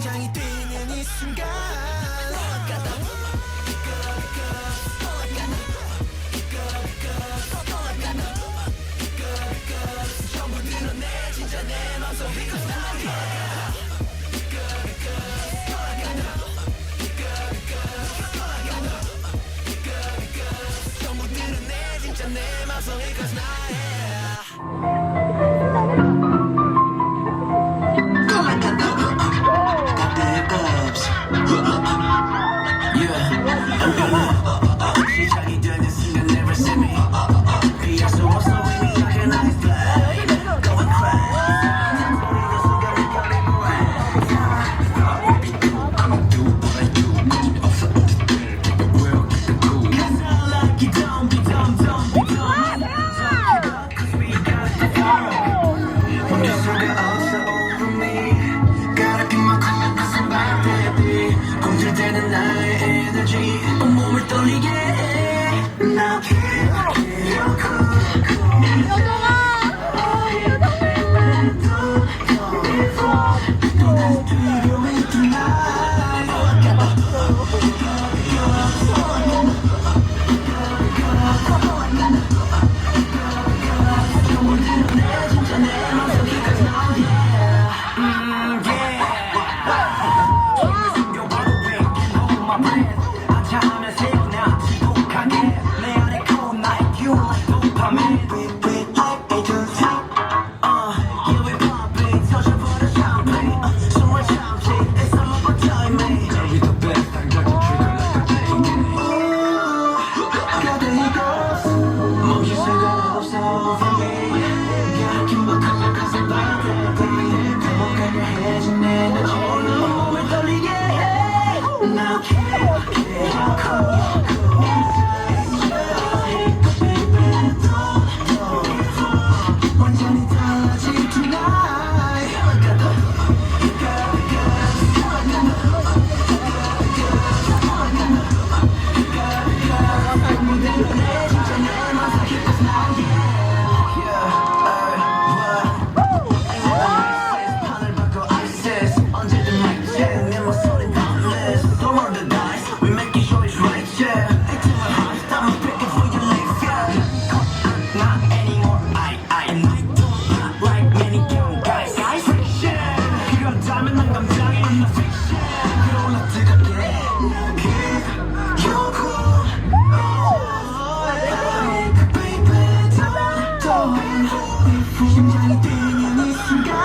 심장이 뛰는 이 순간 전부 드러내 진짜 내 맘속 Because now 전부 드러내 진짜 내 맘속 Because now 시작이 되는 순간 never see me 피할 수 없어 when we organize play Go and cry 소리도 순간을 걸리고 I'ma do what I do 거침이 없어 Take the world, get the cool Cause I like it, don't be dumb, don't be dumb Talk it up, cause we got the power 멈출 수가 없어 over me Gotta keep my cool cause I'm back baby 꿈틀대는 나의 energy 온몸을 떨리게 해 Now you're cool 또 다시 두려워 tonight 내 진짜 내 맘속이 Cause now 숨겨봐도 왜 Can't hold my breath 아차하면 새어나 지독하게 내 안에 cold night You like dopamine Breathe like they do tight Yeah we pop it 터져버려 champagne 숨을 참지 It's all about timing Girl we the best 당장이 trigger like a playing game 가다이 goes 멈출 수가 없어 for me Gotta keep my cool cause I'm back baby 행복하게 해준 에너지 온몸을 떨리게 해 Now you're cool 완전히 달라질 tonight 내 진짜 내 맘속 Cause now 판을 바꿔 ISIS 언제든 mic check 내 목소린 boundless Don't roll the dice We make it sure it's right yeah It's in my heart I'm picking for your life yeah Not anymore I don't not like many young guys Fiction 필요하다면 난 감당해 I'm not fiction 끌어올라 뜨겁게 You're cool Baby don't 심장이 뛰는 이 순간